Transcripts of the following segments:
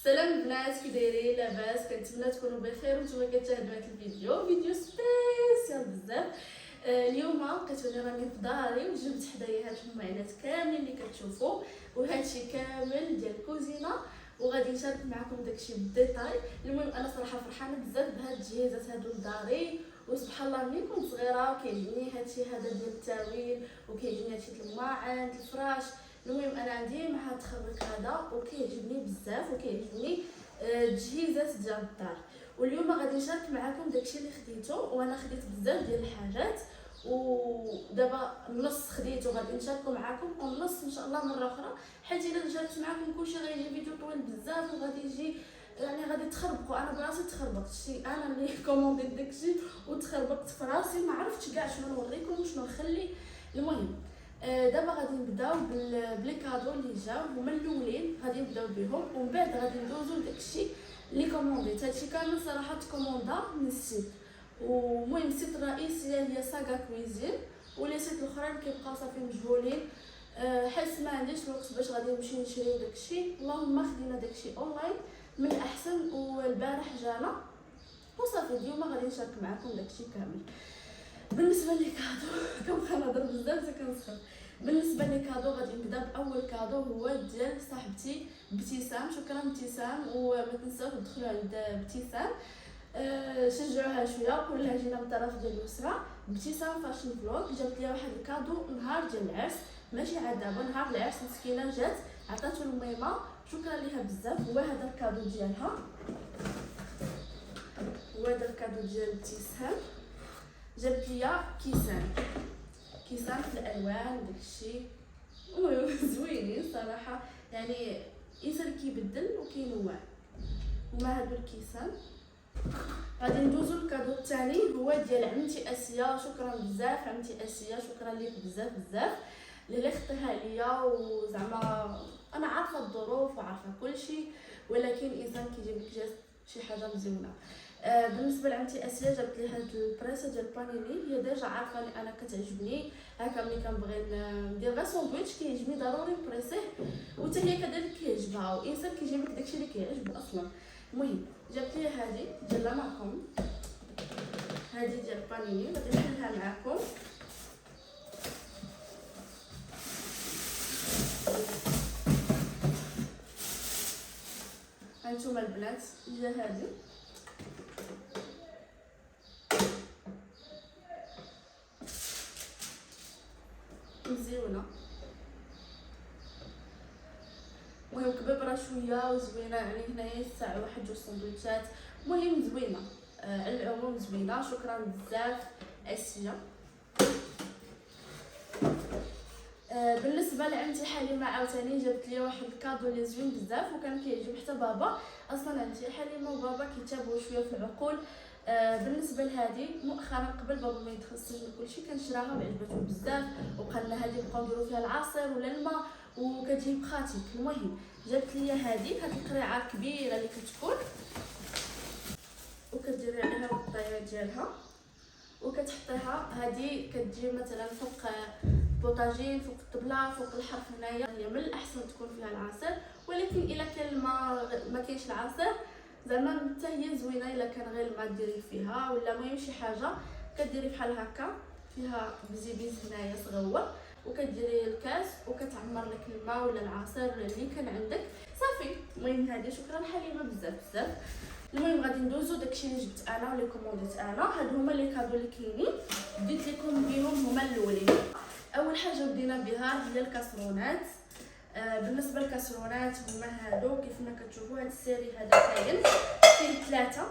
السلام البنات، كي دايرين؟ لاباس؟ كنتمنى تكونوا بخير وانتم كتشاهدوا هذا فيديو سبيسيال بزاف. اليوم لقيتوني راني في داري وجبت حدايا هاد المعلات كاملين اللي كتشوفوا، وهادشي كامل ديال الكوزينه، وغادي نشارك معكم داكشي بالديتاي. المهم انا صراحه فرحانه بزاف بهاد التجهيزات هادو لداري، وسبحان الله ملي كنت صغيره كيعجبني هادشي هذا ديال التاويل، وكيعجبني هادشي ديال الماعن الفراش. المهم انا عندي مع هاد التخرج هذا وكيعجبني بزاف، وكيعجبني التجهيزات ديال الدار. واليوم غادي نشارك معكم داكشي اللي خديته، وانا خديت بزاف ديال الحاجات، ودابا النص خديته غادي نشاركو معكم، والنص ان شاء الله مره اخرى، حيت الا شاركت معكم كلشي غيجي فيديو طويل بزاف وغادي يجي يعني غادي تخربقوا. انا براسي تخربقت، شتي انا اللي كومونديت داكشي وتخربقت في راسي، ما عرفتش كاع شنو نوريكم وشنو نخلي. المهم دابا غادي نبداو بلي كادو اللي جاو هما الاولين، غادي نبداو بهم ومن بعد غادي ندوزو لداكشي اللي كومونديت. هادشي كامل صراحه تكوموندا من السيت، ومهم السيت الرئيسيه هي ساغا كويزين، ولي سيت الاخرين كيبقاو صافي مجهولين. حيت ما عنديش الوقت باش غادي نمشي نشري داكشي، اللهم خدينا داكشي اونلاين من الاحسن، والبارح جانا وصافي. اليوم غادي نشارك معكم داكشي كامل. بالنسبه لي كادو كنبقى نهضر بزاف حتى كنسخن. بالنسبه لي كادو غادي نبدا باول كادو، هو ديال صاحبتي ابتسام. شكرا ابتسام، وما تنساوش تدخلوا عند ابتسام شجعوها شويه، كلها جينا من الطرف ديال اليسرى. ابتسام فاشن فلوغ جابت لي واحد الكادو نهار ديال العرس، ماشي عاد دابا، نهار العرس مسكينه جات عطاتو الميمه، شكرا ليها بزاف. هو هذا الكادو ديالها، هو هذا الكادو ديال ابتسام. جابت ليا كيسان في الالوان وداكشي، زوينين صراحه، يعني انسان كيبدل وكينوع. هما هادو الكيسان. غادي ندوزو للكادو الثاني، هو ديال عمتي اسيا. شكرا بزاف عمتي اسيا، شكرا ليك بزاف اللي خطيها ليا. وزعما انا عارفه الظروف وعارفه كلشي، ولكن انسان كيجيب لك شي حاجه مزيونه. بالنسبه لعمتي اسيا جابت لي هاد البريسه ديال بانيني، هي ديجا عارفاني انا كتعجبني هكا، ملي كنبغي ندير غير ساندويتش كيعجبني ضروري نبريسيه، وحتى هي كذلك كيعجبها، وانسان كيجيب لك داكشي اللي كيعجبو اصلا. المهم جابت لي هذه ديال لا معكم، هذه ديال بانيني، غادي نحلها معكم. هانتوما البنات هي هذه، مزيونه. المهم كبيبره شويه وزوينه، يعني هنايا يسع واحد جوج سندويتشات. المهم زوينه، على العموم زوينه. شكرا بزاف اسيا. بالنسبه لعمتي حليمه عاوتاني جابت لي واحد الكادو اللي زوين بزاف، وكان كيعجب حتى بابا. اصلا عمتي حليمه وبابا كيتابعوا شويه في العقول. بالنسبه لهذه مؤخرا قبل بابا ما يدخل السجن كلشي كنشراها وعجبته بزاف، وقالنا هذه نبقاو نديرو فيها العصير ولا الماء وكتجيب خاتيك. المهم جابت لي هذه القريعه الكبيره اللي كتكون، وكديري عليها الغطايه ديالها وكتحطيها. هذه كتجي مثلا فوق بوطاجين، فوق الطبله، فوق الحرف. هنايا هي من الاحسن تكون فيها العصير، ولكن الا كان الماء ما كاينش العصير زعما حتى هي زوينه الا كان غير الماء ديري فيها، ولا ما شي حاجه كديري بحال هكا فيها بزيبيز هنايا صغيور، وكديري الكاس وكتعمر لك الماء ولا العصير اللي كان عندك صافي. المهم هذه شكرا حليمه بزاف. المهم غادي ندوزو داكشي اللي جبت انا واللي كومونديت انا. هادو هما لي كادو اللي كاينين، بديت لكم بهم هما الاولين. اول حاجه بدينا بها هي الكاسرونات. بالنسبه للكاسرونات هما هادو كيف ما كتشوفوا. هاد السيري هذا كاين فيه 3.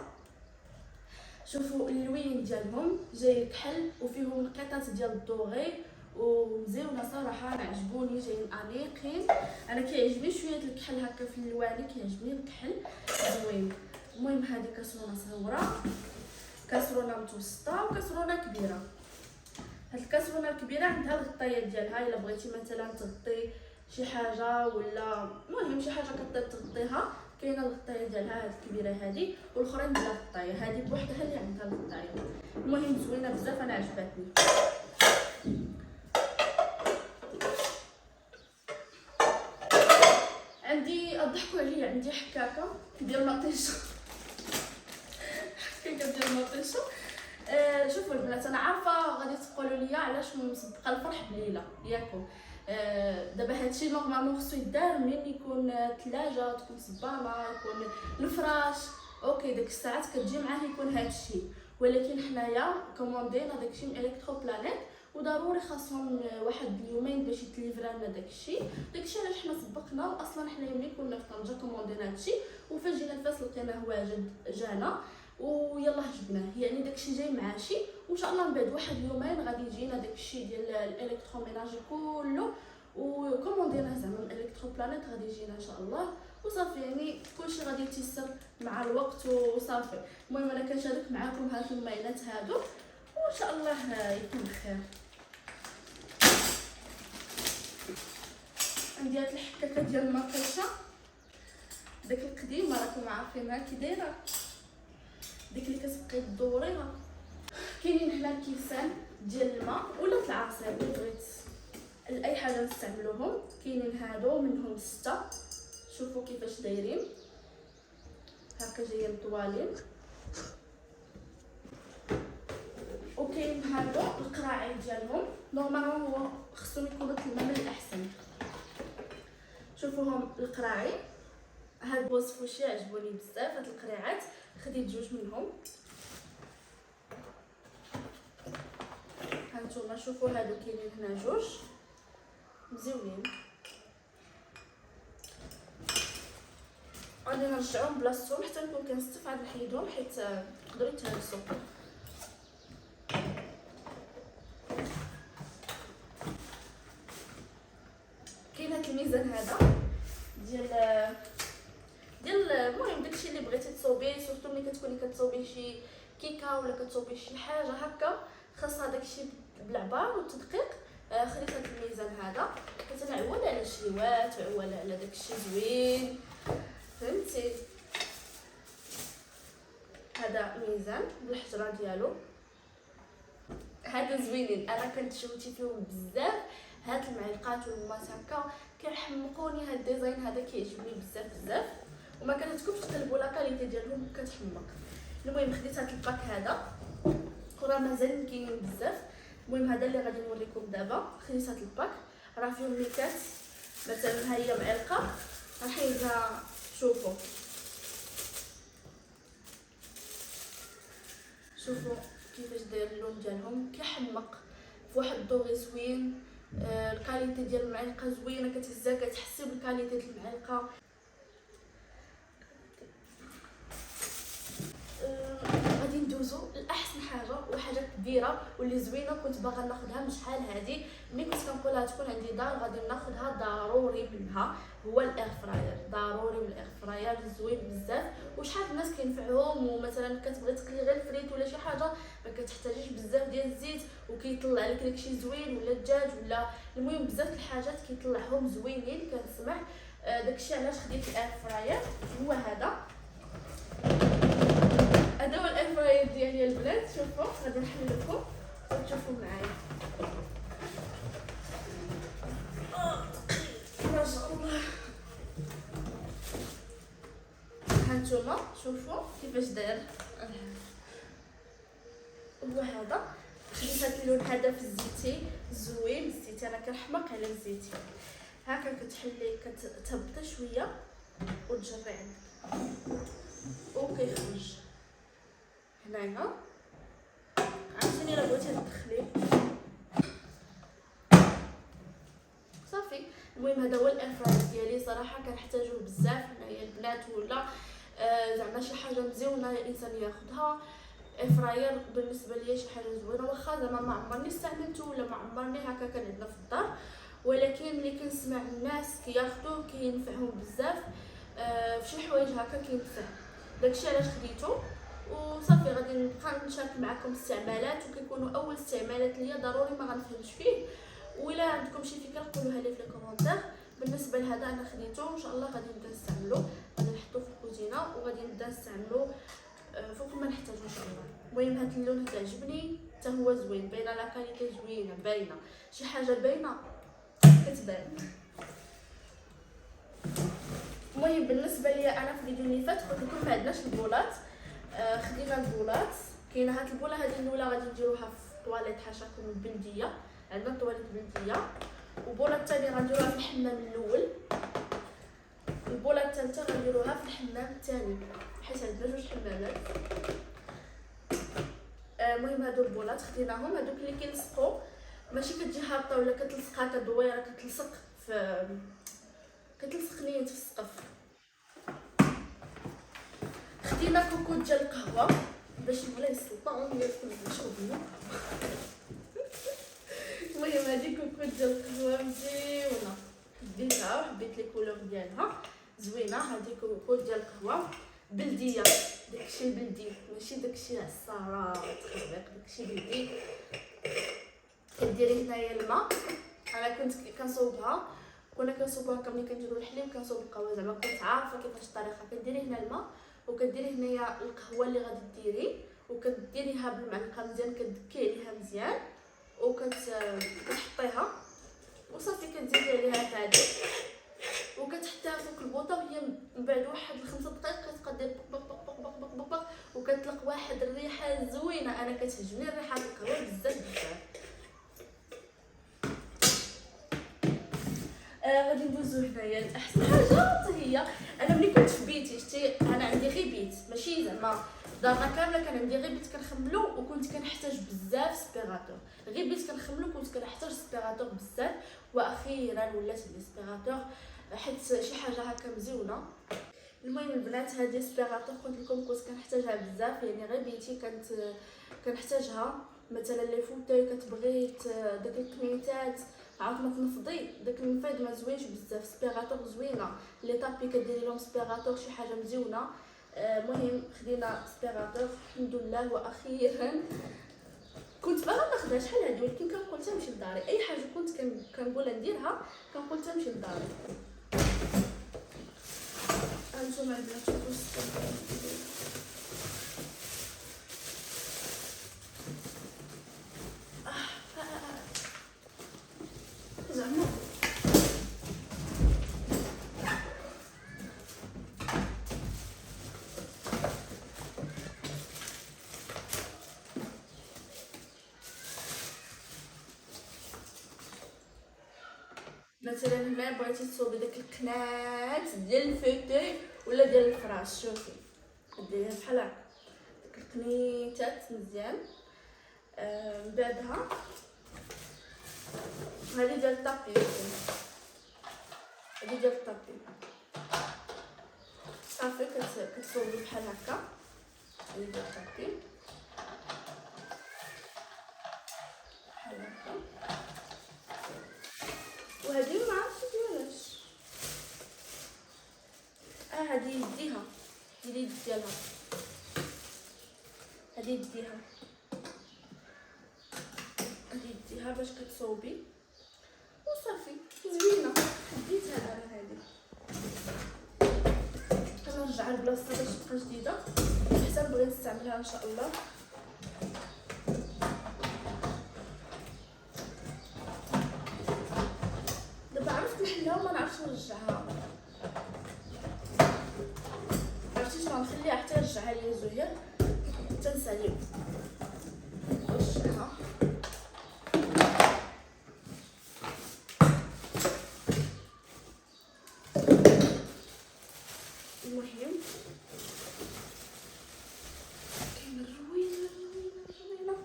شوفوا اللوين ديالهم جاي الكحل وفيهم القطط ديال الدوغي ومزيونه صراحه، انا عجبوني جايين انيقين. انا كيعجبني شويه الكحل هكا في الالوان، كيعجبني الكحل زوين. المهم هذه كاسرونه صغيره، كاسرونه متوسطه، وكاسرونه كبيره. هاد الكاسرونه الكبيره عندها الغطايه ديالها، الا بغيتي مثلا تغطي شي حاجه ولا المهم شي حاجه كطيب تغطيها، كاينه الغطايه ديالها. هاد الكبيره هذه، والاخرين بلا غطايه. هذه بوحدها اللي عندها الغطايه. المهم زوينه بزاف، انا عجبتني. عندي الضحكوا لي عندي حكاكه ديال مطيشه حكاكه ديال مطيشه. شوفوا البنات، انا عارفه غادي تقولوا لي علاش مسبقه الفرح بليله ياكم. دابا هادشي نورمالمون خصو يدار منين يكون الثلاجه تكون صبانه، يكون الفراش اوكي، ديك الساعات كتجي معاه يكون هادشي. ولكن حنايا كوموندينا داكشي من الكترو بلانيت، وضروري خاصهم واحد اليومين باش يتليفرا لنا داكشي علاش حنا سبقنا. واصلا حنا ملي كنا في طنجه كوموندينا هادشي، وفاش جينا الفاس لقيناه واجد جانا ويلا جبناه. يعني داكشي جاي معاشي، وان شاء الله من بعد واحد اليومين غادي يجينا داكشي ديال الالكتروميناجي كله، وكوموندينا زعما من الكترو بلانيت غادي يجينا ان شاء الله وصافي. يعني كلشي غادي يتيسر مع الوقت وصافي. المهم انا كنشارك معكم هاد المعينات هادو، وان شاء الله يكون بخير. عندي هاد الحكاكه ديال المطيشه، داك القديمه راكم عارفينها كي دايره، ديك اللي كتبقاي تدوريها. كاينين هنا الكيسان ديال الماء ولا العصير اللي بغيت اي حاجه نستعملوهم. كاينين هادو منهم 6، شوفوا كيفاش دايرين هكا جايين طوالين. وكاين هادو القراعي ديالهم، نورمالمون هو خصهم يكونوا الماء من الاحسن. شوفوهم القراعي، هاد وصفوشي عجبوني بزاف هاد القريعات، خديت 2 منهم. هانتوما شوفوا هادو كاينين هنا 2 مزيونين. غادي نرجعهم بلاصتهم حتى نكون كنستف عاد نحيدهم حيت يقدروا يتهرسوا. كاين هاد الميزان هذا ديال المهم داكشي اللي بغيتي تصوبيه، سورتو ملي كتكوني كتصوبي شي كيكه ولا كتصوبي شي حاجه هكا خاصها داكشي بالعبار والتدقيق. خليت هاد الميزان هذا كتنعول على الشهوات وعول على داكشي زوين، فهمتي. هذا ميزان بالحجره ديالو، هادو زوينين، انا كنت شوتي فيهم بزاف. هاد المعلقات والماس هكا كيحمقوني، هاد الديزاين هذا كيعجبني بزاف بزاف، وما كتكونش تقلبوا لا كاليتي ديالهم كتحمق. المهم خديت هاد الباك هذا، وراه مازال كاينين بزاف. المهم هذا اللي غادي نوريكم دابا. خديت هاد الباك راه فيهم ميكات، مثلا ها هي معلقه نحيدها، شوفوا كيفاش داير اللون ديالهم، كيحمق في واحد الدوغي زوين. الكاليتي ديال المعلقه زوينه، كتهزها كتحسي بالكاليتي ديال المعلقه. غادي ندوزو لاحسن حاجه وحاجه كبيره واللي زوينه كنت باغا ناخذها من شحال هادي. ملي كنت كنقولها تكون عندي دار غادي ناخذها ضروري منها، هو الاير فراير. ضروري من الاير فراير، زوين بزاف وشحال الناس كينفعهم. ومثلا كتبغي تقلي غير الفريت ولا شي حاجه ما كتحتاجيش بزاف ديال الزيت، وكيطلع لك داكشي زوين، ولا الدجاج ولا المهم بزاف الحاجات كيطلعهم زوينين. كنسمع داكشي علاش خديت الاير فراير. هو هذا هو الاير فراير ديالي البنات. شوفوا غادي نحل لكم وتشوفوا معايا ما شاء الله. هانتوما شوفوا كيفاش داير. هو هذا خديت هاد اللون هذا في الزيتي زوين. الزيتي انا كنحماق على الزيتي. هكا كتحلي كتهبطي شويه وتجري عندك وكيخرج هنايا. عرفتيني راه بغيتي تدخلي صافي. المهم هذا هو الاير فراير ديالي، صراحه كنحتاجوه بزاف هنايا البنات، ولا زعما شي حاجه مزيونه الانسان ياخذها. الاير فراير بالنسبه ليا شي حاجه زوينه، واخا زعما ما عمرني استعملته ولا ما عمرني هكا كان عندنا في الدار، ولكن ملي كنسمع الناس كياخذوه كينفعهم بزاف. في شي حوايج هكا كينفع، داكشي علاش خديته. وصافي غادي نبقى نشارك معكم استعمالات، وكيكونوا اول استعمالات ليا ضروري ما غنفهمش فيه. ولا عندكم شي فكره قولوها لي في الكومونتير. بالنسبه لهذا انا خديته ان شاء الله غادي نبدا نستعملو، غادي نحطو في الكوزينه وغادي نبدا نستعملو فوق ما نحتاجو ان شاء الله. المهم هذا اللون هذا عجبني حتى هو زوين، باينه لا كاليتي زوينه، باينه شي حاجه باينه كتبان. المهم بالنسبه لي انا في الفيديو اللي فات قلت لكم ما عندناش البولات. خدينا البولات. كاينه هاد البوله هذه الاولى غادي نديروها في طواليت حاشاكم البلديه، عندنا طواليت بلديه. والبوله الثانيه غنديروها في الحمام الاول. البوله الثالثه غنديروها في الحمام الثاني حيت عندنا جوج حمامات. المهم هادو البولات خديناهم، هادوك اللي كيلصقوا ماشي كتجي هابطه ولا كتلصق هكا دويره، كتلصق نيت في السقف. خدينا كوكو ديال القهوه باش ولا السلطان ديالكم تشربوا. المهم هادي كوكو ديال القهوه مزيونه، ديتها وحبيت لي كولور ديالها زوينه. هادي كوكو ديال القهوه بلديه، داكشي بلدي ماشي داكشي عصاره تخربيق، داكشي بلدي. كديري هنايا الماء، انا كنت كنصوبها، كنا كنصوبوها هكا ملي كنديروا الحليب كنصوب القهوه، زعما كنت عارفه كيفاش الطريقه. كديري هنا الماء وكديري هنايا القهوه اللي غادي ديري وكديريها بالمعلقه مزيان، كدكي عليها مزيان كتحطيها وصافي. كتزيدي عليها تعدي وكتحطيها فوق البوطه، وهي من بعد واحد 5 دقائق كتبقى دير بق بق بق بق بق بق وكتطلق واحد الريحه زوينه. انا كتعجبني الريحه ديال القهوه بزاف بزاف. غادي ندوزو هنايا لاحسن حاجه هي انا ملي كنت في بيتي. شتي انا عندي غير بيت، ماشي زعما دارنا كامله، كان عندي غير بيت كنخملو وكنت كنحتاج بزاف سبيراتور. غير بيت كنخملو كنت كنحتاج سبيراتور بزاف، واخيرا ولات عندي سبيراتور حيت شي حاجه هكا مزيونه. المهم البنات هذه سبيراتور قلت لكم كنت كنحتاجها بزاف، يعني غير بيتي كانت كنحتاجها. مثلا لي فوتاي كتبغي داك الكميتات عاود ما تنفضي داك المفيد ما زوينش بزاف. سبيراتور زوينه، لي طابي كديري لهم سبيراتور شي حاجه مزيونه. المهم خدينا سبيراتور الحمد لله واخيرا. كنت باغا ناخذها شحال هادي ولكن كنقول تنمشي لداري، اي حاجه كنت كنقول نديرها كنقول تنمشي لداري. هانتوما البنات شوفوا زعما مثلا هنا بغيتي تصوبي داك القنات ديال الفوتوي ولا ديال الفراش، شوفي ديريها بحال هكا داك القنيتات مزيان. من بعدها هذه ديال الطابي، هذه ديال الطابي صافي كتصوبي بحال هكا. هذه ديال الطابي بحال هكا، وهذه ما عرفتش ديالاش. هذه يديها، هذه اليد ديالها، هذه يديها، هذه يديها باش كتصوبي وصافي زوينه. حبيتها انا هذه. كنرجعها لبلاصتها باش تبقى جديده، حتى نبغي نستعملها ان شاء الله. دابا عرفت نحلها وما نعرفش نرجعها. عرفتي شنو نخليها حتى يرجعها ليا زهير تنساليو نرجعها. المهم كاين روينه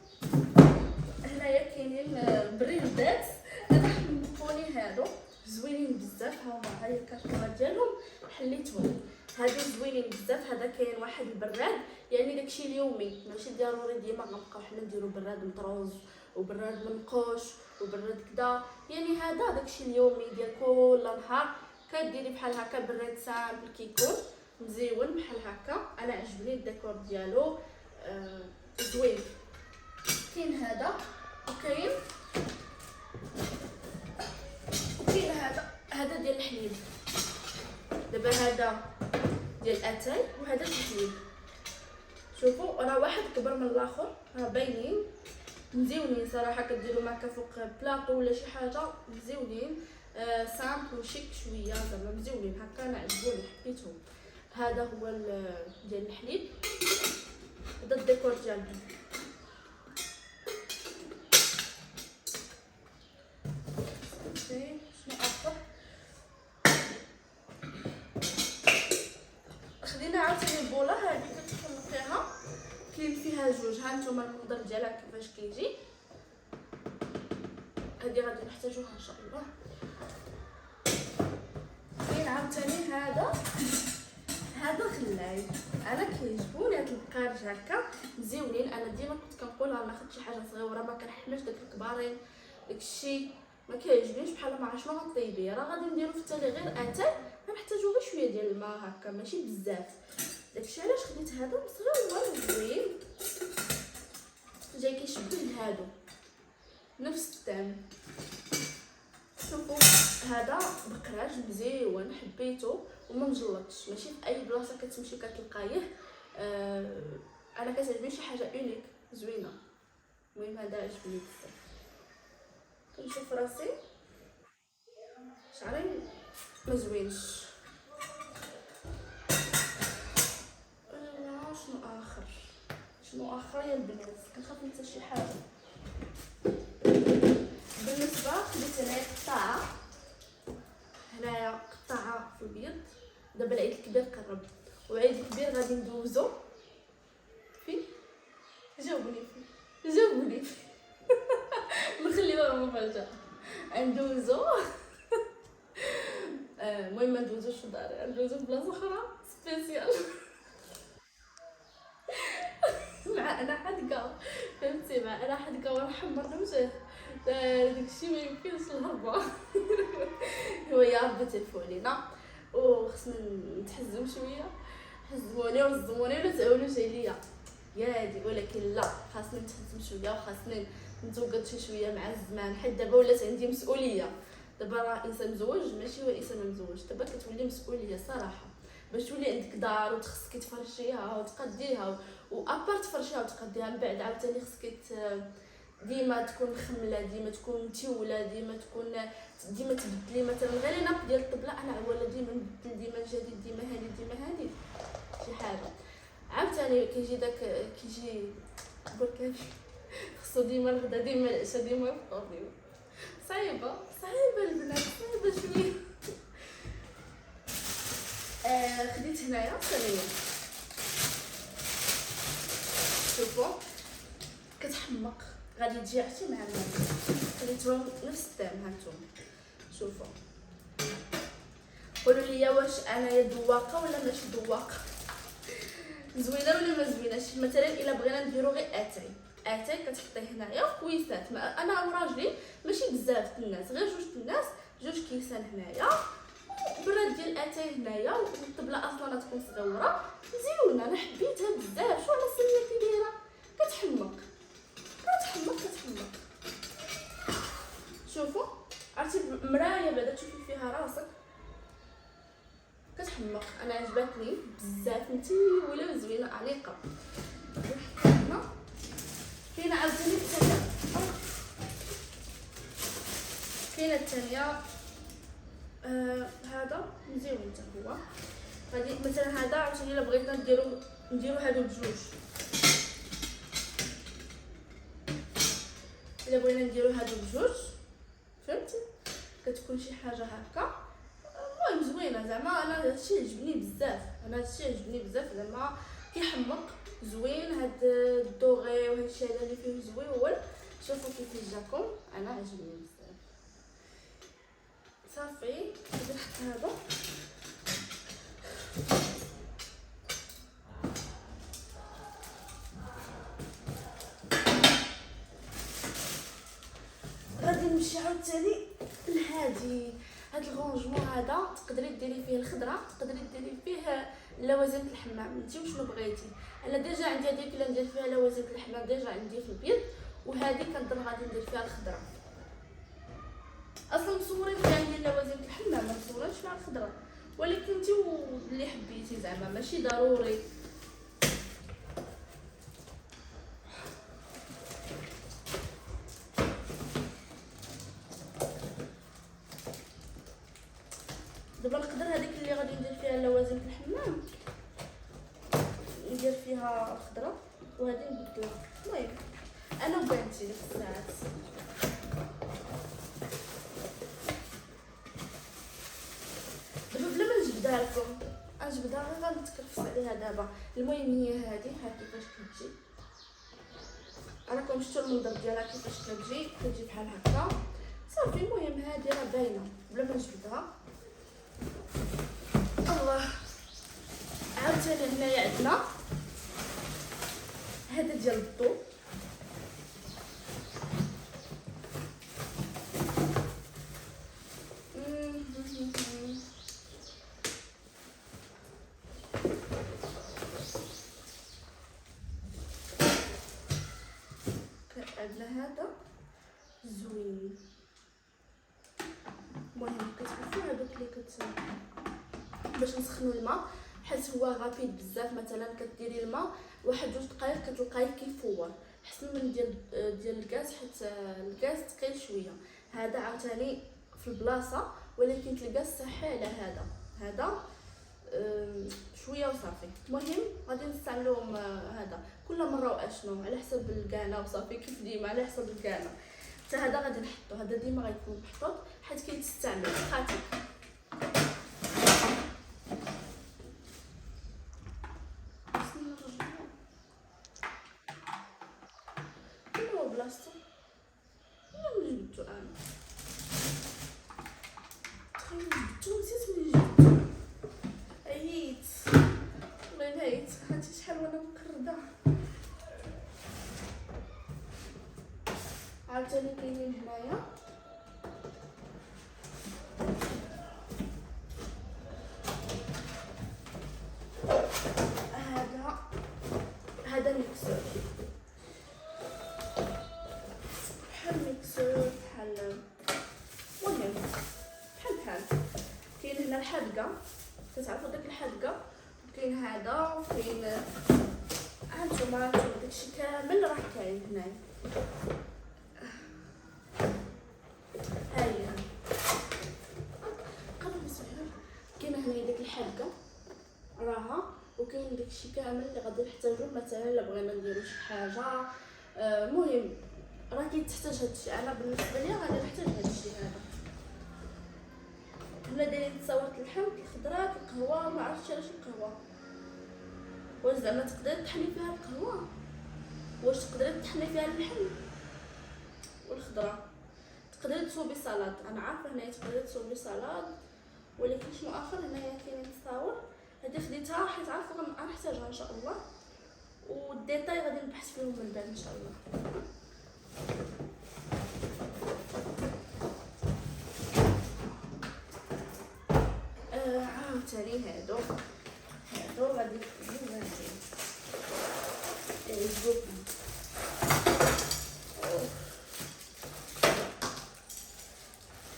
هنايا كاينين بريدات انا حمقوني هادو زوينين بزاف. ها هي الكارطونه ديالهم حليتهم، هادو زوينين بزاف. هذا كاين واحد البراد يعني داكشي اليومي، ماشي ضروري ديما غنبقاو حنا نديرو براد مطروز وبراد منقوش وبراد كدا، يعني هذا داكشي اليومي ديال كل نهار. كديري بحال هكا براد سامبل كيكون مزيون بحال هكا. انا عجبني الديكور ديالو زوين. كاين هذا وكاين هذا ديال الحليب. دابا هذا ديال الاتاي وهذا الحليب. شوفوا راه واحد كبر من الاخر، راه باينين مزيونين صراحه. كديروا معك فوق بلاطو ولا شي حاجه مزيونين. سامبل وشيك شويه زعما مزيونين هكا، انا عجبوني حبيتهم. هذا هو ديال الحليب، هذا الديكور ديالهم. شنو اخر خدينا عاوتاني البوله هذه كتخلقيها، كاين فيها جوج، ها نتوما المنظر ديالها كيفاش كيجي. هذه غادي نحتاجوها ان شاء الله. كاين عاوتاني هذا خلاي، انا كيعجبوني هاد البقارج هكا مزيونين. انا ديما كنت كنقولها ناخذ شي حاجه صغيره، ما كنحملش داك الكبارين، داكشي ما كيعجبنيش. بحال ما عرفتش شنو غطيبيه، راه غادي نديرو في التالي غير اتاي، غنحتاجو غير شويه ديال الماء هكا ماشي بزاف. داكشي علاش خديت هذا مصغر زوين، جاي كيشبه لهادو نفس الثمن. شوفوا هذا بقراج مزيون حبيته وما مجلطش، ماشي في اي بلاصه كتمشي كتلقايه. انا كتعجبني شي حاجه اونيك زوينه. المهم هذا عجبني بزاف. كنشوف راسي شعري ما زوينش. شنو اخر يا البنات؟ كنخاف ننسى شي حاجه. بالنسبه خديت هنايا قطعه، هنايا قطعه في البيض. دابا العيد الكبير قرب، وعيد الكبير غادي ندوزو فين؟ جاوبوني نخليوها مفاجاه. ندوزو المهم ما ندوزوش في داري، ندوزو بلاصه اخرى سبيسيال. مع انا حدقه، فهمتي؟ مع انا حدقه ونحمر الوجه، داكشي ما يمكنش الهربه. هو يا ربي تلفوا علينا وخصنا نتحزم شويه. حزموني وزموني ولا تعاونوا جاي ليا يادي، ولكن لا، خاصني نتحزم شويه وخاصني نتوقد شويه مع الزمان، حيت دابا ولات عندي مسؤوليه. دابا راه انسان مزوج ماشي هو انسان مزوج، دابا كتولي مسؤوليه صراحه. باش تولي عندك دار وتخصك تفرشيها وتقديها، وابار تفرشيها وتقديها، من بعد عاوتاني خصك ديما تكون مخمله، ديما تكون متيوله، ديما تبدلي مثلا غير ناب ديال الطبله. انا ولا ديما نبدل، ديما جديد، ديما هادي شي حاجه. عاوتاني كيجي بركان خصو ديما الغدا، ديما العشاء، ديما الفطور، ديما صعيبه البنات، صعيبه شويه. خديت هنايا صينيه، شوفوا كتحمق، غادي تجي عرفتي مع الماء. خديتهم نفس الطعم، هانتوما شوفوا. قولوا لي واش انايا ذواقه ولا ماشي ذواقه، زوينه ولا ما زويناش. مثلا الا بغينا نديرو غير اتاي كتحطيه هنايا كويسات. انا وراجلي ماشي بزاف الناس، غير جوج كيسان هنايا، براد ديال اتاي هنايا، والطبله اصلا تكون صغيره مزيونه. انا حبيتها بزاف. شو على الصينيه كبيره كتحمق. شوفوا عرفتي مرايه بعدا تشوفي فيها راسك كتحمق. انا عجبتني بزاف، متيوله وزوينه انيقه. كاينه عاوتاني الثانيه، كاينه الثانيه هذا مزيون حتى هو. غادي مثلا هذا عاوتاني الا بغينا نديرو هادو بجوج، الا بغينا نديرو هادو بجوج فهمتي، كتكون شي حاجه هكا. المهم زوينه زعما. انا هادشي عجبني بزاف، زعما كيحمق زوين. هاد الدوغي وهادشي هذا اللي فيه زويون. شوفوا كيفاش جاكم، انا عجبني بزاف. صافي غادي نحط هذا. غادي نمشي عاوتاني لهادي، هاد الغونجمون هذا تقدري ديري فيه الخضره، تقدري ديري فيه لوازم الحمام، انت وشنو بغيتي. انا ديجا عندي هذيك اللي ندير فيها لوازم الحمام، ديجا عندي في البيض، وهذه كنضل غادي ندير فيها الخضره. اصلا مصورين فيها هي لوازم الحمام، ما مصورينش فيها الخضره، ولكن انت اللي حبيتي زعما ماشي ضروري. ندير فيها الخضره وهذه نبدلها. المهم انا وبنتي ديك الساعات دابا بلا ما نجبدها لكم، غنجبدها غير غنتكرفس عليها دابا. المهم هي هذه ها كيفاش كتجي، راكم شفتوا المنظر ديالها كيفاش كتجي بحال هكا صافي. المهم هذه راه باينه بلا ما نجبدها. الله. عاوتاني هنايا عندنا هذا ديال الضو، عندنا هذا زوين. المهم كتعرفوا هذوك اللي باش نسخنوا الماء، حيت هو غابيد بزاف. مثلا كديري الماء واحد 2 دقائق كتلقايه كيفور، حسن من ديال الغاز، حيت الغاز ثقيل شويه. هذا عاوتاني في البلاصه، ولكن تلقى صحي على هذا شويه وصافي. المهم غادي نستعملوهم هذا كل مره واشنو على حسب الكانه وصافي، كيف ديما على حسب الكانه. حتى هذا غادي نحطو، هذا ديما غيكون محطوط حيت كيتستعمل خاطر بلاصتو. انا جبتو انا جبتو نسيت ملي جبتو، عييت والله نعيت. هانتي شحال وانا مكرده. عاوتاني كاينين هنايا هذا ميكسور، بحال ميكسور بحال، المهم بحال كاين هنا الحدقه، كتعرفوا داك الحدقه، كاين هذا وكاين هانتوما داكشي كامل راه كاين هنايا. هاهي قبل نسمعوا كاين هنايا داك الحدقه راها، وكاين داكشي كامل اللي غادي نحتاجوه مثلا الا بغينا نديرو شي حاجه. المهم راه كيتحتاج هادشي. انا بالنسبه لي غادي نحتاج هادشي هذا. هنا دايرين تصاورت اللحم، الخضرات، القهوه، ما عرفتش علاش القهوه. واش زعما تقدري تطحني فيها القهوه؟ واش تقدري تطحني فيها اللحم والخضره؟ تقدري تصوبي سلطه، انا عارفه هنايا تقدري تصوبي سلطه، ولكن شنو اخر هنايا كاينين تصاور. هذه خديتها حيت عارفه غنحتاجها ان شاء الله، والديتاي غادي نبحث فيهم من بعد ان شاء الله. عاوتاني هادو غادي يعجبوكم.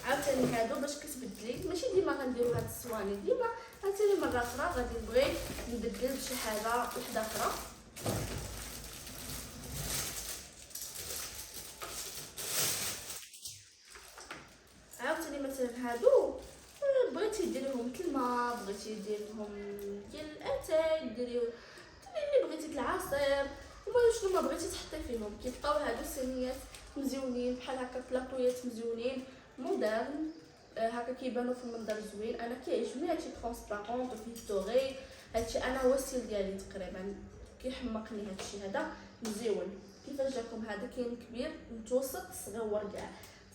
عاوتاني هادو باش كتبدلي، ماشي ديما غنديرو هاد الصواني ديما، عاوتاني مره اخرى غادي نبغي نبدل بشي حاجه وحده اخرى. عاوتاني مثلا هادو بغيتي ديريهم الماء، بغيتي ديريهم ديال الاتاي، ديريو اللي بغيتي العصير، المهم شنو ما بغيتي تحطي فيهم. كيبقاو هادو صينيات مزيونين بحال هكا، بلاطويات مزيونين مودرن هكا كيبانو في المنظر زوين. انا كيعجبني هادشي ترونسبارونط وفيه دوغي، هادشي انا هو الستيل ديالي تقريبا، كيحمقني هادشي هذا مزيون. كيفاش جاكم هذا؟ كاين كبير متوسط صغيور كاع،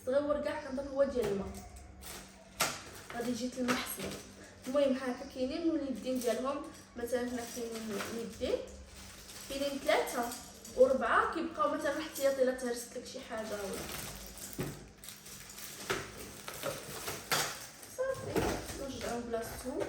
صغيور كاع كنظن هو ديال الماء، غادي يجي الماء حسن. المهم هكا كاينين اليدين ديالهم، مثلا هنا كاينين يدين، كاينين 3 و4 كيبقاو مثلا احتياطي الا تهرست لك شي حاجه ولا صافي نرجعو بلاصتهم.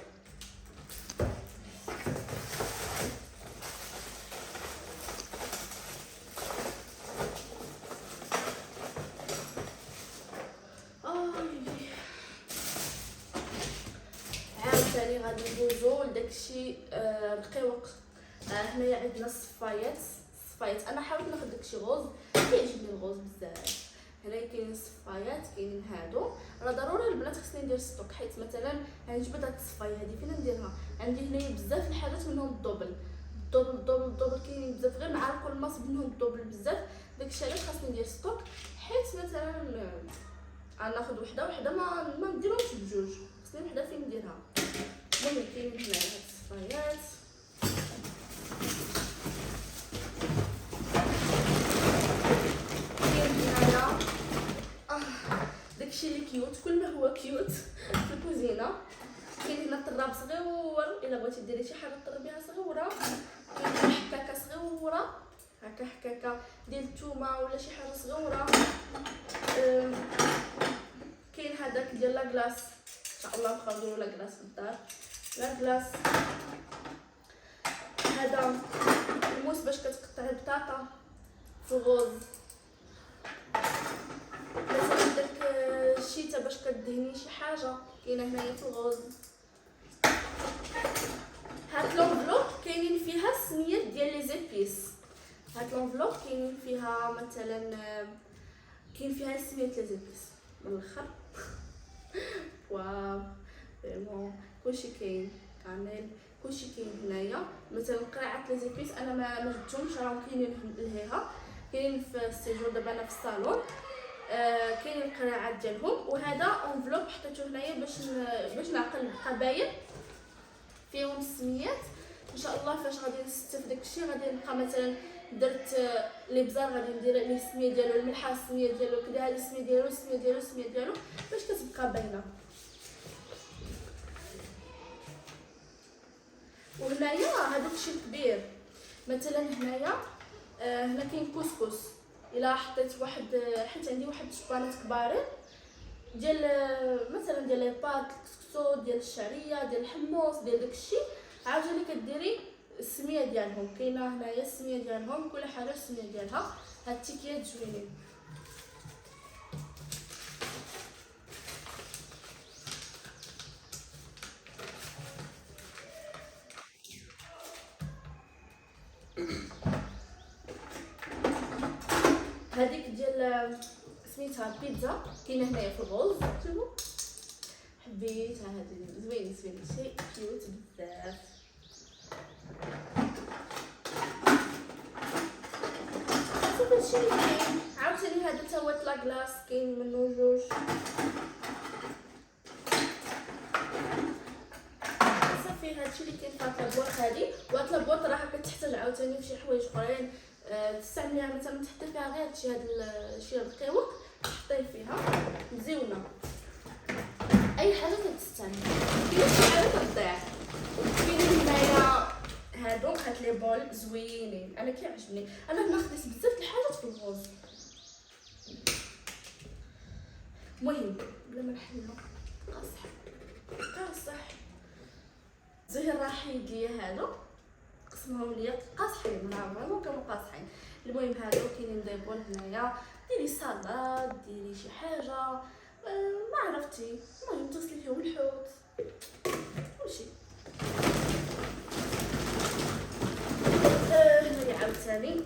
عاوتاني غادي ندوزو لداكشي الرقيق. هنايا عندنا الصفايات. انا حاولت ناخذ داكشي غوز، كيعجبني الغوز بزاف. هنايا كاينين الصفايات، كاينين هادو. راه ضروري البنات خصني ندير ستوك، حيت مثلا غنجبد هاد الصفايه هادي فين نديرها؟ عندي هنايا بزاف الحاجات منهم الدوبل الدوبل كاينين بزاف، غير مع كل ماس منهم الدوبل بزاف. داكشي علاش خاصني ندير ستوك، حيت مثلا غناخذ وحده ما نديرهمش بجوج، خاصني وحده فين نديرها. المهم كاينين هنايا هاد الصفايات، كاين هنايا داكشي اللي كيوت، كل ما هو كيوت في الكوزينه. كاين هنا طراب صغيور، الا بغيتي ديري شي حاجه طربيها صغيره. كاين حكاكه صغيره هكا، حكاكه ديال الثومه ولا شي حاجه صغيره. كاين هذاك ديال لاكلاص، ان شاء الله نبقاو نديرو لاكلاص في الدار. لاكلاص هذا الموس باش كتقطعي البطاطا في الغوز، مثلا داك الشيته باش كدهني شي حاجه كاينه هنايا في الغوز. هاد لونفلوب كاينين فيها سميات ديال لي زيبيس. هاد لونفلوب كاينين فيها مثلا كاين فيها سميات لي زيبيس من الاخر. واو فريمون كلشي كاين كامل، كلشي كاين هنايا. مثلا قراعات لي زيبيس انا ما جبتهمش، راهم كاينين لهيها، كاينين في السيجور دابا انا في الصالون. كاين القراعات ديالهم. وهذا انفلوب حطيته هنايا باش نعقل القبايل فيهم السميات. ان شاء الله فاش غادي نستف داكشي غادي نبقى مثلا درت لي بزار غادي ندير ليه السميه ديالو، الملحه السميه ديالو كدا، هذه السميه ديالو السميه ديالو السميه ديالو باش كتبقى باينه. وهنايا هذاك الشيء كبير، مثلا هنايا هنا كاين كسكس. الا حطيت واحد، حيت عندي واحد الشبانات كبارين ديال مثلا ديال لي بات الكسكسو ديال الشعريه ديال الحمص ديال داكشي، عاوتاني كديري السميه ديالهم. كاينه هنايا السميه ديالهم، كل حاجه السميه ديالها. هاد التيكيات زوينين. هذيك ديال سميتها البيتزا كاينه هنايا في الغوز، شوفوا حبيتها هذه زوين شي كيوت بزاف. صافي هادشي اللي كاين. عاوتاني هذا تا هو لاكلاص كاين منو جوج. صافي هادشي اللي كاين في هاد لابواط هادي. وهاد لابواط راها كتحتاج عاوتاني فشي حوايج اخرين تستعمليها، مثلا تحطي فيها غير هادشي هاد الشي الرقيق تحطيه فيها مزيونه، اي حاجه كتستعمل. كاين شي حاجه كتضيع. كاين هنايا هادو هاد لي بول زوينين، انا كيعجبني. انا ناخذ بزاف د الحاجات في الغوز. المهم بلا ما نحلو قاصح زهر راه حيد ليا هادو، قسمهم ليا قاصحين، فريمون كانوا قاصحين. المهم هادو كاينين دي بول هنايا، ديري سلطه ديري شي حاجه ما عرفتي. المهم تصلي فيهم الحوت كلشي. هنايا عاوتاني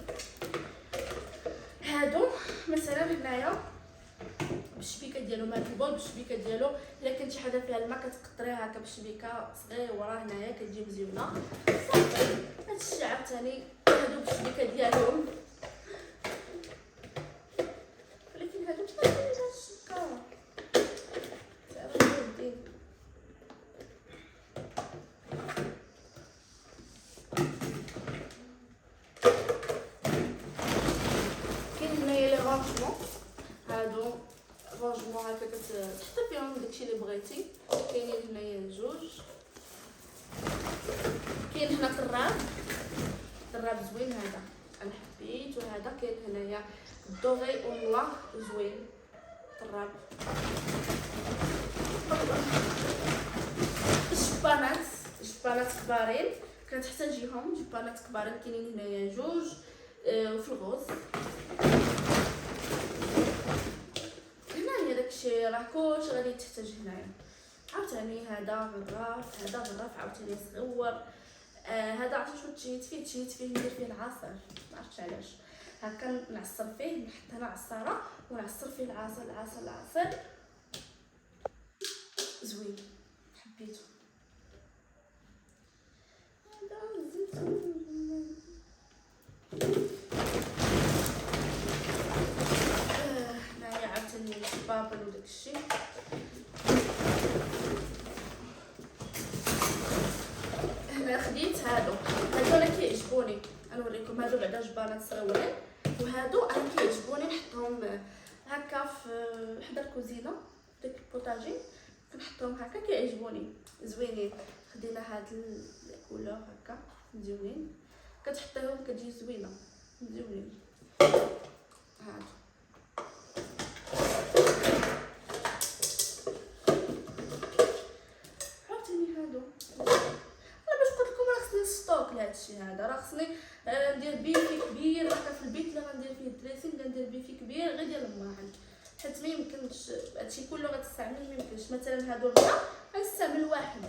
هادو مثلا هنايا بالشبيكه ديالو، مال البول بالشبيكه ديالو. الا كانت شي حاجه فيها الماء كتقطريها هكا بالشبيكه صغيره هنايا كتجي مزيونه. صافي هادشي عاوتاني هادو بالشبيكه ديالهم. ولكن هادو مش كاينين هاد الشبكه تعرفوا. كاين هنايا لي رانجمون، هادو رانجمون هكا كتحطي فيهم داكشي اللي بغيتي. كاينين هنايا جوج. كاين هنا طراب زوين هذا انا حبيت. وهذا كاين هنايا دوغي او نوار زوين طراب. جبانات كبارين كتحتاجيهم، جبانات كبارين كاينين هنايا جوج وفي الغوز. هنايا داكشي راه كلشي غادي تحتاج هنايا. عاوتاني هذا غراف عاوتاني صغيور. هذا عرفتي شنو تشيت فيه ندير فيه العصير، ما عرفتش علاش. هكا نعصر فيه، نحط هنا عصاره ونعصر فيه العصير زوين حبيته. هذا الزيتون داكشي. هنا خديت هادو انا كيعجبوني، نوريكم هادو بعدا جبانات صغيورين، وهادو انا كيعجبوني نحطهم هكا في حدا الكوزينه داك البوطاجي، كنحطهم هكا كيعجبوني زوينين. خدينا هاد الكولور هكا مزيونين، كتحطيهم كتجي زوينه مزيونين. هادو عاوتاني هادو انا باش قلت لكم راه خصني ستوك لهادشي هذا، راه خصني ندير بيفي كبير هكا في البيت اللي غندير فيه الدريسينغ، غندير بيفي كبير غير ديال الماعن، حيت ما يمكنش هادشي كله غتستعمل، ما يمكنش مثلا هادو هنا غنستعمل واحد.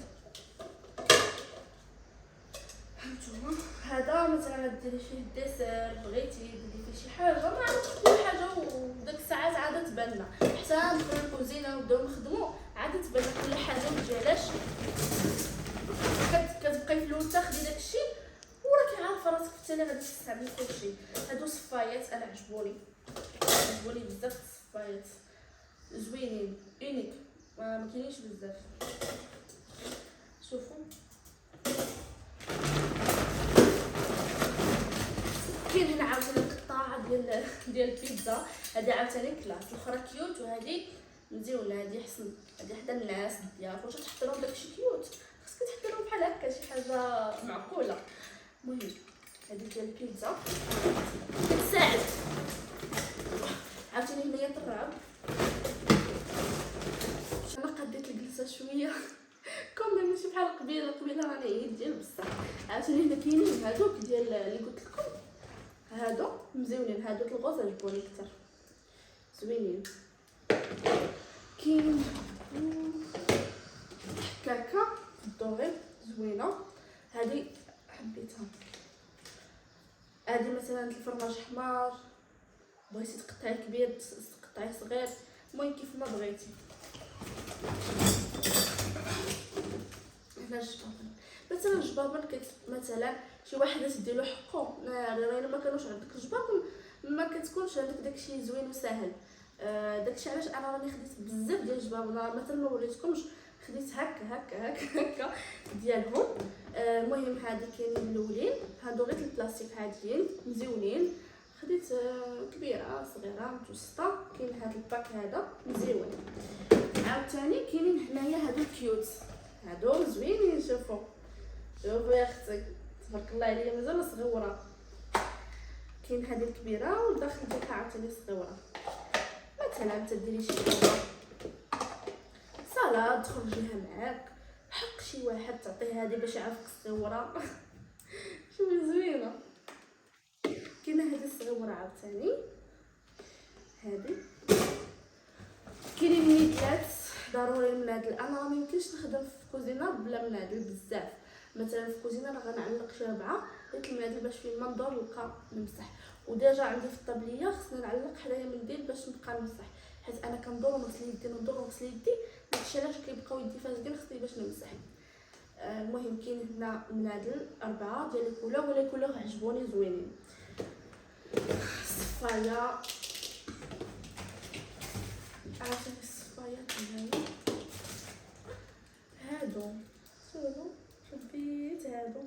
هانتوما هذا مثلا ديري فيه الديسير، بغيتي ديري فيه شي حاجه، ما عرفتش كل حاجه، وداك الساعات عاد تبان حتى ندخلو الكوزينه ونبداو نخدمو عاد تبان كل حاجه وديالاش. كتبقاي في الاول تاخدي داكشي وراكي عارفه راسك حتى اللي غادي تستعملي كلشي. هادو صفايات انا عجبوني بزاف، الصفايات زوينين اونيك، ما كاينينش بزاف. شوفوا كاين هنا عاوتاني القطاعه ديال البيتزا، هذه عاوتاني كلاس، الاخرى كيوت وهذه مزيونه، هذه حسن، هذه حدا الناس ديالك واش تحط لهم داكشي كيوت، خصك تحط لهم بحال هكا شي حاجه معقوله. المهم هذه ديال البيتزا كتساعد. عاوتاني هنايا الطراب، انا قديت الجلسه شويه كوم ماشي بحال قبيله راني عييت ديال بصح. عاوتاني هنا كاينين هادوك ديال اللي قلت لكم، هادو مزيونين، هادوك الغوز عجبوني اكثر زوينين. كاين حكاكه الدوغي زوينه، هذه حبيتها. هذه مثلا الفرماج حمار، بغيتي تقطعي كبير تقطعي صغير، المهم كيف ما بغيتي. هنا الجبابن مثلا، الجبابن مثلا شي واحد تديلو حقو، الا ما كانوش عندك الجبابن ما كتكونش عندك داكشي زوين وسهل. داكشي علاش انا راني خديت بزاف ديال الجبابن، مثلا ما وريتكمش، خديت هكا ديالهم. المهم هادي كاينين الاولين، هادو غير البلاستيك عاديين مزيونين، خديت كبيره صغيره متوسطه. كاين هاد الباك هذا مزيون. عاوتاني كاينين هنايا هادو كيوت، هادو زوينين. شوفوا يا اختي تبارك الله عليا، مازال صغيره. كاين هذه الكبيره والداخل ديالها عاوتاني صغيره، مثلا تديري شي حاجه صلاه تخرجيها معاك، حق شي واحد تعطيه هذه باش يعرفك صغيره شوفي زوينه. كاينه هذه الصغيره عاوتاني، هذه كاينين منادلات ضروري منادل. انا ما يمكنش نخدم في كوزينه بلا منادل بزاف، مثلا في كوزينه راه غنعلق شي 4 ديال المنادل باش فين ما ندور نلقى نمسح، وديجا عندي في الطابليه خصني نعلق حدايا منديل باش نبقى نمسح، حيت انا كندور نغسل يدي داكشي علاش كيبقاو يدي فاسدين خصني باش نمسح. المهم كاين هنا منادل 4 ديال الكولور، ولا الكولور عجبوني زوينين. الصفايه عرفتي الصفايات هنايا هادو حبيت هادو،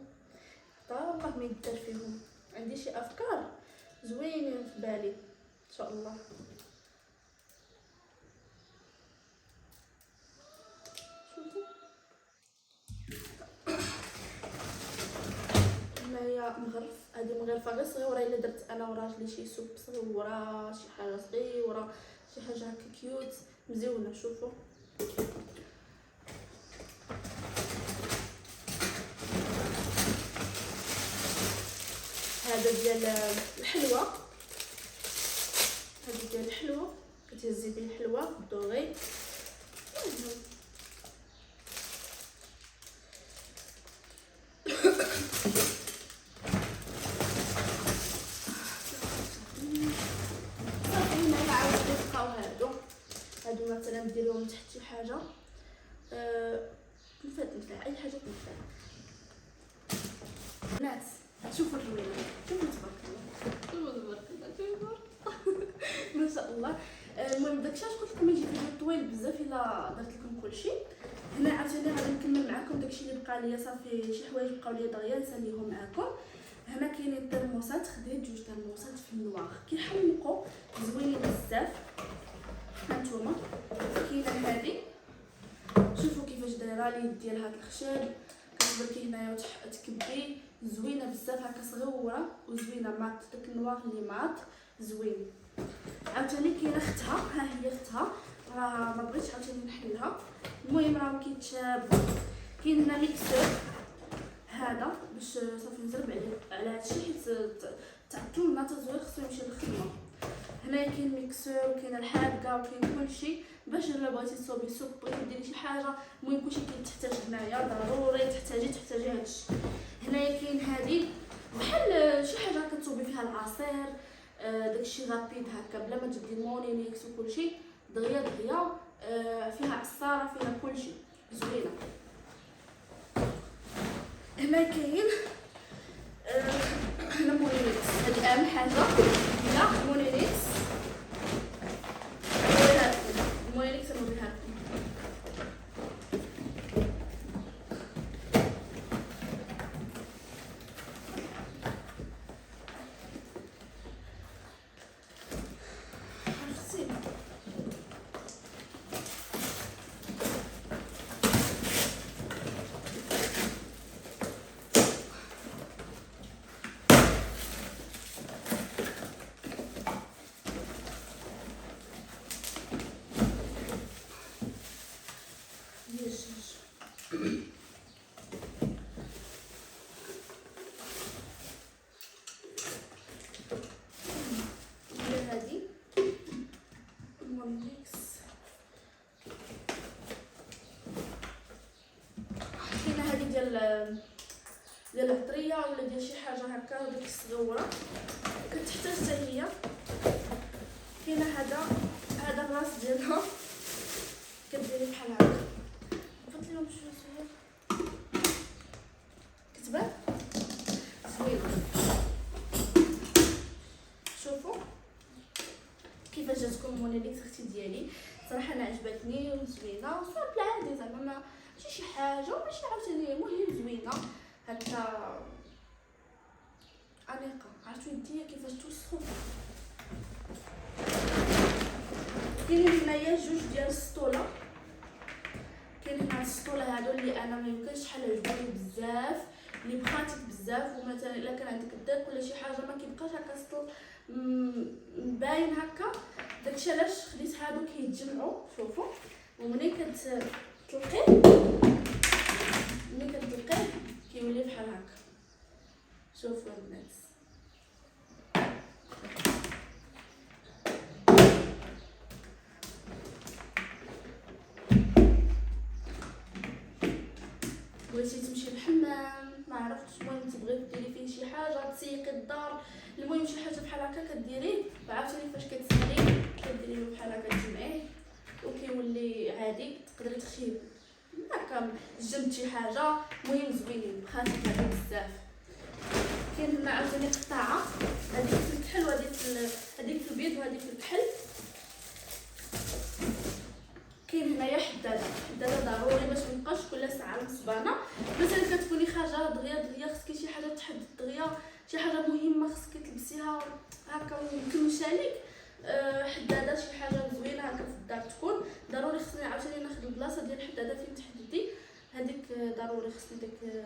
حتى والله ما يدار فيهم، عندي شي افكار زوينين في بالي ان شاء الله. شوفوا هنايا مغرف، هذه مغرفه غير صغيره، الا درت انا وراجلي شي سوب صغيره، شي حاجه صغيره، شي حاجه هكا كيوت مزيونه. شوفوا هذا ديال الحلوى، هذا ديال الحلوى كتهزي به الحلوى بالدوغي. هادو مثلا ديريهم تحت شي حاجه تنفع اي حاجه تنفع. ناس شوفوا الروينه، شوفوا تبارك الله، ما شاء الله. المهم داكشي علاش قلت لكم يجي فيديو طويل الا درت لكم كلشي. هنا عاوتاني غادي نكمل معكم داكشي اللي بقى ليا، صافي شي حوايج بقاو ليا دغيا نساليهم معكم. هنا كاينين الترموسات، خديت 2 ترموسات في النواغ كيحمقوا زوينين بزاف. هانتوما كاينه هذه، شوفوا كيفاش دايره اليد ديال هاد الخشب، كتبركي هنايا وتكبي زوينه بزاف هكا صغيره وزوينه مات، داك النواغ اللي مات زوين. عاوتاني كاينه اختها، ها هي اختها، راه ما بغيتش عاوتاني نحلها. المهم راه كيتشاب. كاين هنا ميكسور هذا باش صافي نزرب على هادشي، حيت تعطل مع تزوير خصو يمشي للخدمه. هنايا كاين ميكسور وكاين الحاقه وكاين كلشي باش الا بغيتي تصوبي سوب، بغيتي ديري شي حاجه، المهم كلشي كيتحتاج هنايا، ضروري تحتاجي هادشي. هنايا كاين هادي بحال شي حاجه كتصوبي فيها العصير، داكشي رابيد هكا بلا ما تجبدي مونينيكس وكلشي، دغيا فيها عصاره فيها كلشي زوينه. هنا كاين هنا مونينيكس، هادي اهم حاجه هنا مونينيكس. المونينيكس نوريها لكم. ديال العطريه ولا ديال شي حاجه هكا، ديك الصغيره كتحتاج حتى هي. كاينه هذا الراس ديالها كديري بحال هكا، نحط لهم شويه كتبان زوينه. شوفوا كيفاش جاتكم مونيليكس اختي ديالي، صراحه انا عجبتني وزوينه وصافي عادي، زعما ماشي شي حاجه وماشي عاوتاني، المهم زوينه هكا انيقه. عرفتوا يديا كيفاش توسخوا. كاينين هنايا جوج ديال السطوله، كاين هنا السطوله هادو اللي انا ما يمكنش شحال عجبوني بزاف، اللي بخاتك بزاف، ومثلا الا كان عندك الضيق ولا شي حاجه ما كيبقاش هكا سطل باين هكا. داكشي علاش خديت هادو كيتجمعوا. شوفوا ومنين كتطلقيه كيولي بحال هكا. شوفوا البنات بغيتي تمشي الحمام ما عرفتش، المهم تبغي ديري فيه شي حاجه تسيقي الدار، المهم شي حاجه بحال هكا كديريه، وعاوتاني فاش كتساليه كديري له بحال هكا تجمعيه وكيولي عادي. تقدري تخشيه هكا جنب شي حاجه، المهم زوينين بخاتك هذا بزاف. كاين هنا عاوتاني قطعه، هذيك في الكحل وهذيك في البيض وهذيك في الكحل. كاين هنايا حداده ضروري باش مابقاش كل ساعه مصبانه، مثلا كتكوني خارجه دغيا خصك شي حاجه تحدد دغيا، شي حاجه مهمه خصك تلبسيها هكا ومكمشه ليك. حداده شي حاجه زوينه هكا في الدار تكون ضروري. خصني عاوتاني ناخذ البلاصه ديال الحداده فين تحددي هذيك، ضروري خصني داك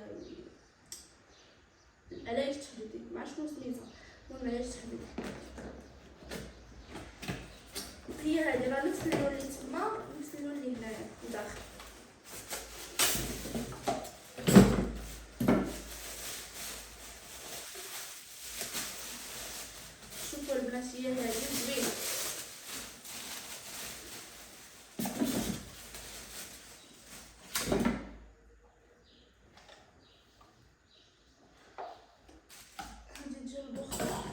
علاش تحددي مع شنو سميتها، المهم علاش تحددي هي هذه. راه نفس اللون اللي تما نفس اللون اللي هنايا لداخل. شوفوا البنات هي هذه زوينه. هذه ديال البخور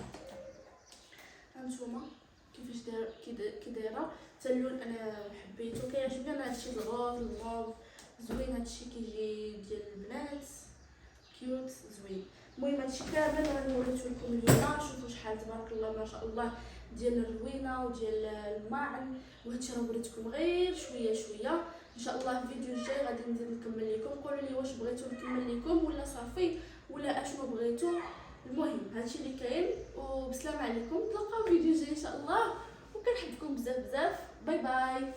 هانتوما كيفاش كي دايره، حتى اللون انا حبيته كيعجبني انا هادشي الغوف زوين. هادشي كيجي ديال البنات كيوت زوين. المهم هادشي كامل راني وريته لكم اليوم. شوفوا شحال تبارك الله ما شاء الله ديال الروينه وديال الماعن، وهادشي راه وريتكم غير شويه شويه. ان شاء الله في الفيديو الجاي غادي نزيد نكمل لكم. قولوا لي واش بغيتو نكمل لكم ولا صافي ولا اشنو بغيتو. المهم هادشي اللي كاين، وبسلام عليكم، نتلاقاو في فيديو جاي ان شاء الله، وكنحبكم بزاف بزاف. باي باي.